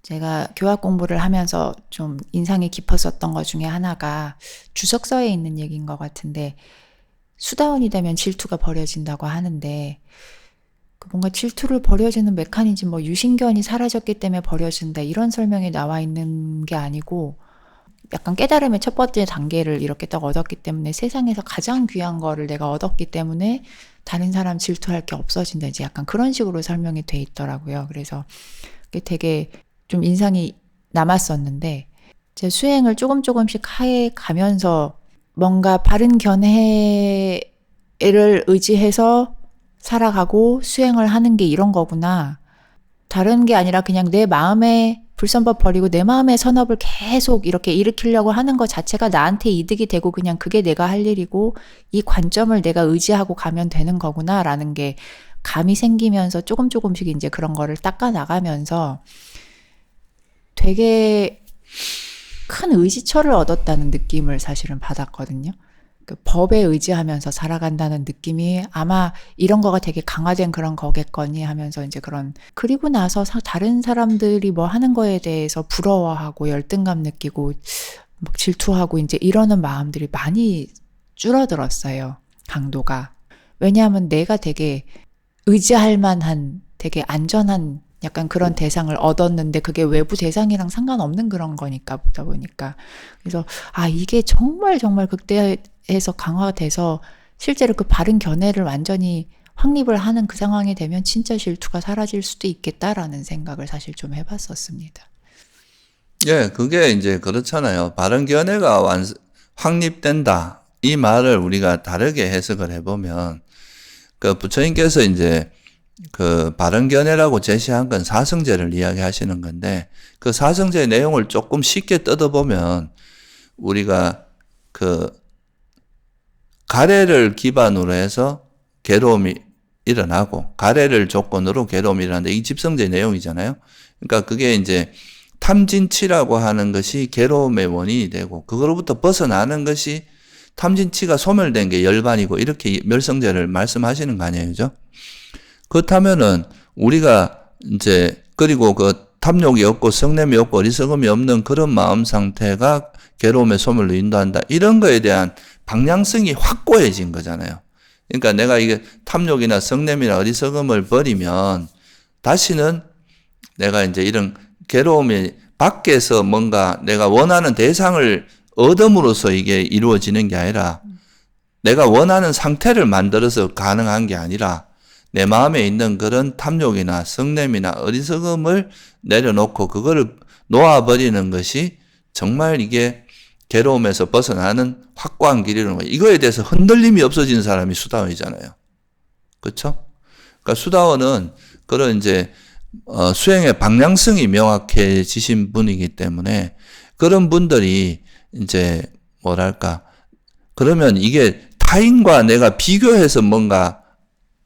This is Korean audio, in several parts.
제가 교학 공부를 하면서 좀 인상이 깊었었던 것 중에 하나가 주석서에 있는 얘기인 것 같은데, 수다원이 되면 질투가 버려진다고 하는데, 그 뭔가 질투를 버려지는 메커니즘, 뭐 유신견이 사라졌기 때문에 버려진다, 이런 설명이 나와 있는 게 아니고, 약간 깨달음의 첫 번째 단계를 이렇게 딱 얻었기 때문에, 세상에서 가장 귀한 거를 내가 얻었기 때문에 다른 사람 질투할 게 없어진다, 이제 약간 그런 식으로 설명이 돼 있더라고요. 그래서 그게 되게 좀 인상이 남았었는데, 제 수행을 조금씩 해 가면서 뭔가 바른 견해를 의지해서 살아가고 수행을 하는 게 이런 거구나. 다른 게 아니라 그냥 내 마음의 불선법 버리고 내 마음의 선업을 계속 이렇게 일으키려고 하는 것 자체가 나한테 이득이 되고, 그냥 그게 내가 할 일이고, 이 관점을 내가 의지하고 가면 되는 거구나라는 게 감이 생기면서 조금씩 이제 그런 거를 닦아 나가면서 되게 큰 의지처를 얻었다는 느낌을 사실은 받았거든요. 그 법에 의지하면서 살아간다는 느낌이 아마 이런 거가 되게 강화된 그런 거겠거니 하면서 이제 그런, 그리고 나서 다른 사람들이 뭐 하는 거에 대해서 부러워하고 열등감 느끼고 막 질투하고 이제 이러는 마음들이 많이 줄어들었어요. 강도가. 왜냐하면 내가 되게 의지할 만한 되게 안전한 약간 그런 대상을 얻었는데, 그게 외부 대상이랑 상관없는 그런 거니까, 보다 보니까. 그래서 이게 정말 극대에서 강화돼서 실제로 그 바른 견해를 완전히 확립을 하는 그 상황이 되면 진짜 질투가 사라질 수도 있겠다라는 생각을 사실 좀 해봤었습니다. 예, 그게 이제 그렇잖아요. 바른 견해가 확립된다. 이 말을 우리가 다르게 해석을 해보면, 그 부처님께서 이제 그 바른 견해라고 제시한 건 사성제를 이야기하시는 건데, 그 사성제의 내용을 조금 쉽게 뜯어보면, 우리가 그 가래를 기반으로 해서 괴로움이 일어나고, 가래를 조건으로 괴로움이 일어나는데, 이 집성제 내용이잖아요. 그러니까 그게 이제 탐진치라고 하는 것이 괴로움의 원인이 되고, 그거로부터 벗어나는 것이, 탐진치가 소멸된 게 열반이고, 이렇게 멸성제를 말씀하시는 거 아니에요, 그죠? 그렇다면은 우리가 이제, 그리고 그 탐욕이 없고 성냄이 없고 어리석음이 없는 그런 마음 상태가 괴로움의 소멸로 인도한다, 이런 거에 대한 방향성이 확고해진 거잖아요. 그러니까 내가 이게 탐욕이나 성냄이나 어리석음을 버리면 다시는 내가 이제 이런 괴로움이 밖에서 뭔가 내가 원하는 대상을 얻음으로써 이게 이루어지는 게 아니라, 내가 원하는 상태를 만들어서 가능한 게 아니라, 내 마음에 있는 그런 탐욕이나 성냄이나 어리석음을 내려놓고 그거를 놓아버리는 것이 정말 이게 괴로움에서 벗어나는 확고한 길이라는 거예요. 이거에 대해서 흔들림이 없어진 사람이 수다원이잖아요. 그렇죠? 그러니까 수다원은 그런 이제 수행의 방향성이 명확해지신 분이기 때문에, 그런 분들이 이제 뭐랄까, 그러면 이게 타인과 내가 비교해서 뭔가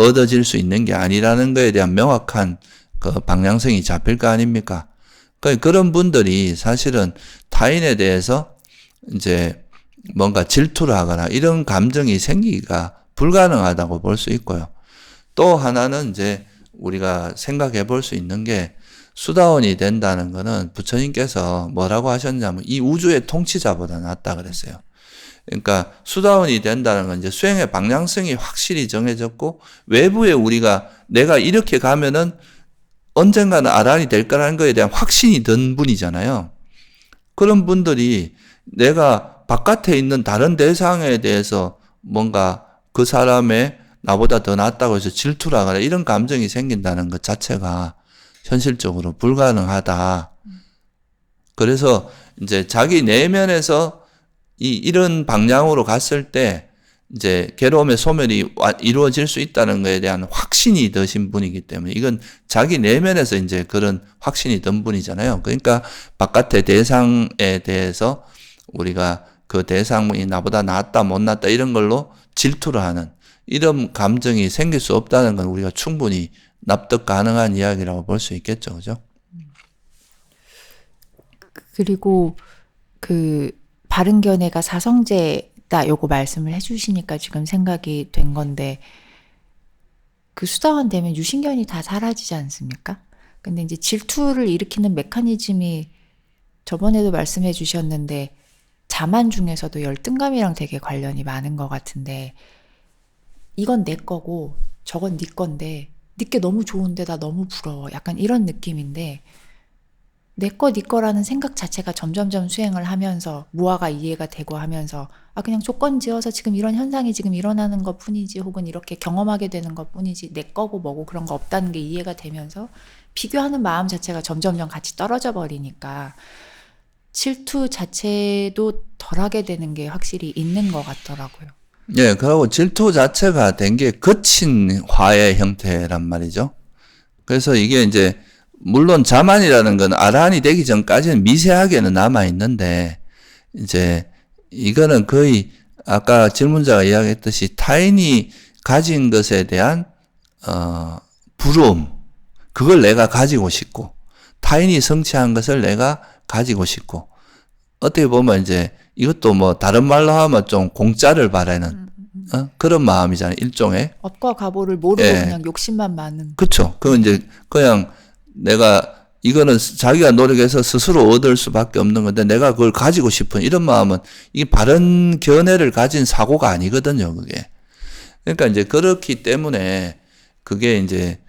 얻어질 수 있는 게 아니라는 거에 대한 명확한 그 방향성이 잡힐 거 아닙니까? 그러니까 그런 분들이 사실은 타인에 대해서 이제 뭔가 질투를 하거나 이런 감정이 생기기가 불가능하다고 볼 수 있고요. 또 하나는 이제 우리가 생각해 볼 수 있는 게, 수다원이 된다는 거는 부처님께서 뭐라고 하셨냐면 이 우주의 통치자보다 낫다 그랬어요. 그러니까 수다원이 된다는 건 이제 수행의 방향성이 확실히 정해졌고, 외부에 우리가 내가 이렇게 가면은 언젠가는 아란이 될 거라는 거에 대한 확신이 든 분이잖아요. 그런 분들이 내가 바깥에 있는 다른 대상에 대해서 뭔가 그 사람의 나보다 더 낫다고 해서 질투를 하거나 이런 감정이 생긴다는 것 자체가 현실적으로 불가능하다. 그래서 이제 자기 내면에서 이런 방향으로 갔을 때 이제 괴로움의 소멸이 이루어질 수 있다는 것에 대한 확신이 드신 분이기 때문에, 이건 자기 내면에서 이제 그런 확신이 든 분이잖아요. 그러니까 바깥의 대상에 대해서 우리가 그 대상이 나보다 낫다 못낫다 이런 걸로 질투를 하는 이런 감정이 생길 수 없다는 건 우리가 충분히 납득 가능한 이야기라고 볼 수 있겠죠. 그죠? 그리고 그 바른 견해가 사성제다, 요거 말씀을 해주시니까 지금 생각이 된 건데, 그 수다원 되면 유신견이 다 사라지지 않습니까? 근데 이제 질투를 일으키는 메커니즘이 저번에도 말씀해 주셨는데 자만 중에서도 열등감이랑 되게 관련이 많은 것 같은데 이건 내 거고 저건 네 건데 네게 너무 좋은데 나 너무 부러워. 약간 이런 느낌인데 내 거, 네 거라는 생각 자체가 점점점 수행을 하면서 무화가 이해가 되고 하면서 그냥 조건 지어서 지금 이런 현상이 지금 일어나는 것 뿐이지 혹은 이렇게 경험하게 되는 것 뿐이지 내 거고 뭐고 그런 거 없다는 게 이해가 되면서 비교하는 마음 자체가 점점점 같이 떨어져 버리니까 질투 자체도 덜하게 되는 게 확실히 있는 것 같더라고요. 예, 그리고 질투 자체가 된 게 거친 화의 형태란 말이죠. 그래서 이게 이제 물론 자만이라는 건 아란이 되기 전까지는 미세하게는 남아 있는데 이제 이거는 거의 아까 질문자가 이야기했듯이 타인이 가진 것에 대한 부러움, 그걸 내가 가지고 싶고 타인이 성취한 것을 내가 가지고 싶고 어떻게 보면 이제 이것도 뭐 다른 말로 하면 좀 공짜를 바라는 그런 마음이잖아요. 일종의. 업과 가보를 모르고 예. 그냥 욕심만 많은. 그쵸. 그건 이제 그냥 내가 이거는 자기가 노력해서 스스로 얻을 수밖에 없는 건데 내가 그걸 가지고 싶은 이런 마음은 이게 바른 견해를 가진 사고가 아니거든요. 그게. 그러니까 이제 그렇기 때문에 그게 이제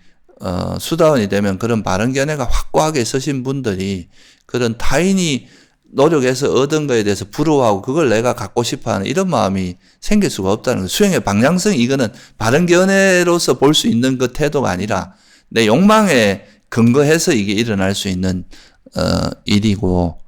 수다원이 되면 그런 바른 견해가 확고하게 서신 분들이 그런 타인이 노력해서 얻은 거에 대해서 부러워하고 그걸 내가 갖고 싶어하는 이런 마음이 생길 수가 없다는 거예요. 수행의 방향성이 이거는 바른 견해로서 볼 수 있는 그 태도가 아니라 내 욕망에 근거해서 이게 일어날 수 있는 일이고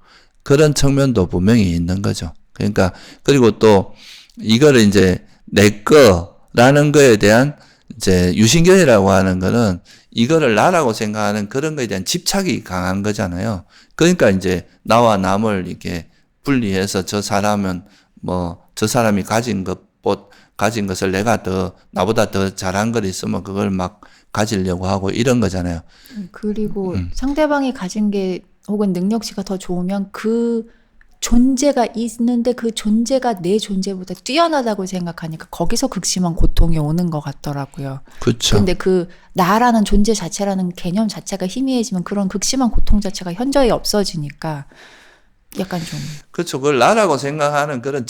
그런 측면도 분명히 있는 거죠. 그러니까 그리고 또 이거를 이제 내 거라는 거에 대한 이제 유신견이라고 하는 거는 이거를 나라고 생각하는 그런 거에 대한 집착이 강한 거잖아요. 그러니까 이제 나와 남을 이렇게 분리해서 저 사람은 뭐 저 사람이 가진 것을 내가 나보다 더 잘한 걸 있으면 그걸 막 가지려고 하고 이런 거잖아요. 그리고 상대방이 가진 게 혹은 능력치가 더 좋으면 그 존재가 있는데 그 존재가 내 존재보다 뛰어나다고 생각하니까 거기서 극심한 고통이 오는 것 같더라고요. 그렇죠. 근데 그 나라는 존재 자체라는 개념 자체가 희미해지면 그런 극심한 고통 자체가 현저히 없어지니까 약간 좀. 그렇죠. 그걸 나라고 생각하는 그런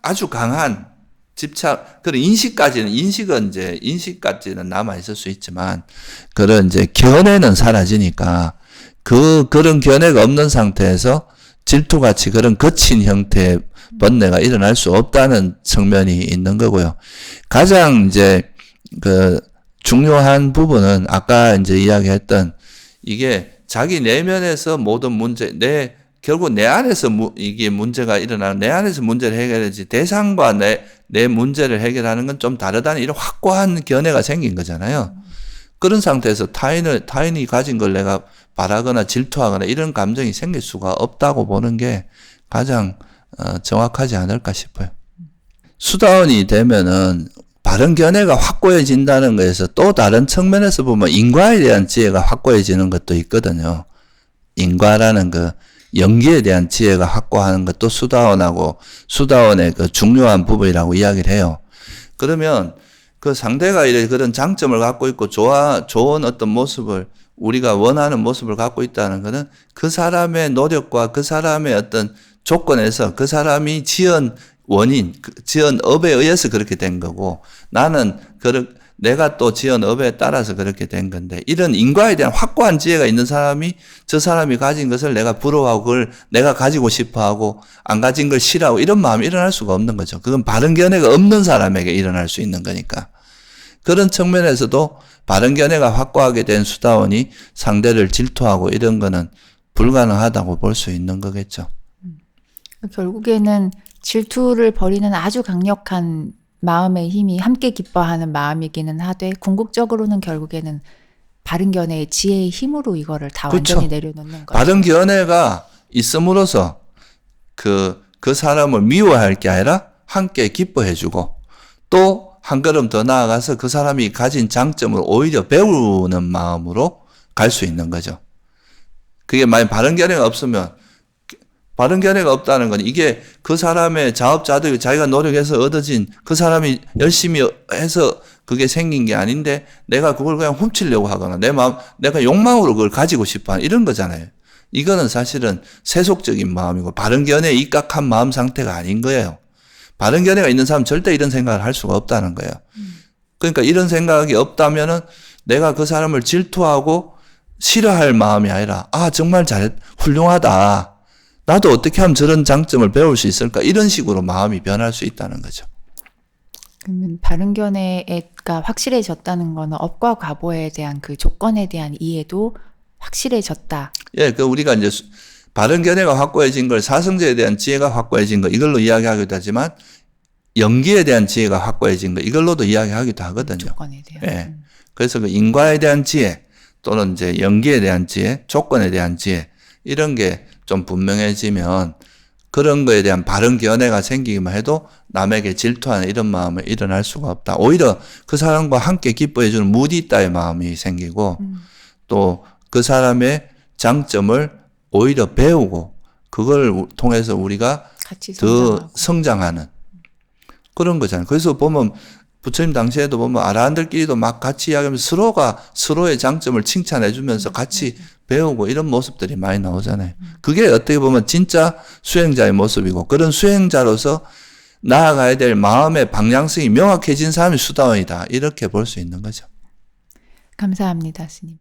아주 강한 집착, 그런 인식까지는 남아있을 수 있지만, 그런 이제 견해는 사라지니까, 그런 견해가 없는 상태에서 질투같이 그런 거친 형태의 번뇌가 일어날 수 없다는 측면이 있는 거고요. 가장 이제, 중요한 부분은 아까 이제 이야기했던, 이게 자기 내면에서 모든 문제, 결국 내 안에서 이게 문제가 일어나는 내 안에서 문제를 해결해야지 대상과 내 문제를 해결하는 건 좀 다르다는 이런 확고한 견해가 생긴 거잖아요. 그런 상태에서 타인이 가진 걸 내가 바라거나 질투하거나 이런 감정이 생길 수가 없다고 보는 게 가장 정확하지 않을까 싶어요. 수다원이 되면은 바른 견해가 확고해진다는 거에서 또 다른 측면에서 보면 인과에 대한 지혜가 확고해지는 것도 있거든요. 인과라는 연기에 대한 지혜가 확고하는 것도 수다원의 그 중요한 부분이라고 이야기를 해요. 그러면 그 상대가 그런 장점을 갖고 있고 좋은 어떤 모습을 우리가 원하는 모습을 갖고 있다는 것은 그 사람의 노력과 그 사람의 어떤 조건에서 그 사람이 지은 업에 의해서 그렇게 된 거고 나는 내가 또 지은 업에 따라서 그렇게 된 건데 이런 인과에 대한 확고한 지혜가 있는 사람이 저 사람이 가진 것을 내가 부러워하고 그걸 내가 가지고 싶어하고 안 가진 걸 싫어하고 이런 마음이 일어날 수가 없는 거죠. 그건 바른 견해가 없는 사람에게 일어날 수 있는 거니까. 그런 측면에서도 바른 견해가 확고하게 된 수다원이 상대를 질투하고 이런 거는 불가능하다고 볼 수 있는 거겠죠. 결국에는 질투를 벌이는 아주 강력한 마음의 힘이 함께 기뻐하는 마음이기는 하되 궁극적으로는 결국에는 바른 견해의 지혜의 힘으로 이거를 다 그렇죠. 완전히 내려놓는 거죠. 바른 견해가 있음으로써 그 사람을 미워할 게 아니라 함께 기뻐해주고 또 한 걸음 더 나아가서 그 사람이 가진 장점을 오히려 배우는 마음으로 갈 수 있는 거죠. 그게 만약 바른 견해가 없으면 바른 견해가 없다는 건 이게 그 사람의 자업자득 자기가 노력해서 얻어진 그 사람이 열심히 해서 그게 생긴 게 아닌데 내가 그걸 그냥 훔치려고 하거나 내 마음, 내가 욕망으로 그걸 가지고 싶어 하는 이런 거잖아요. 이거는 사실은 세속적인 마음이고 바른 견해에 입각한 마음 상태가 아닌 거예요. 바른 견해가 있는 사람은 절대 이런 생각을 할 수가 없다는 거예요. 그러니까 이런 생각이 없다면은 내가 그 사람을 질투하고 싫어할 마음이 아니라 정말 훌륭하다. 나도 어떻게 하면 저런 장점을 배울 수 있을까? 이런 식으로 마음이 변할 수 있다는 거죠. 그러면 바른 견해가 확실해졌다는 거는 업과 과보에 대한 그 조건에 대한 이해도 확실해졌다. 예, 우리가 이제 바른 견해가 확고해진 걸 사성제에 대한 지혜가 확고해진 거 이걸로 이야기하기도 하지만 연기에 대한 지혜가 확고해진 거 이걸로도 이야기하기도 하거든요. 조건에 대한. 예. 그래서 그 인과에 대한 지혜 또는 이제 연기에 대한 지혜, 조건에 대한 지혜 이런 게 좀 분명해지면 그런 거에 대한 바른 견해가 생기기만 해도 남에게 질투하는 이런 마음을 일어날 수가 없다. 오히려 그 사람과 함께 기뻐해주는 무디다의 마음이 생기고 또 그 사람의 장점을 오히려 배우고 그걸 통해서 우리가 같이 더 성장하는 그런 거잖아요. 그래서 보면 부처님 당시에도 보면 아라한들끼리도 막 같이 이야기하면서 서로가 서로의 장점을 칭찬해 주면서 같이 배우고 이런 모습들이 많이 나오잖아요. 그게 어떻게 보면 진짜 수행자의 모습이고 그런 수행자로서 나아가야 될 마음의 방향성이 명확해진 사람이 수다원이다. 이렇게 볼 수 있는 거죠. 감사합니다, 스님.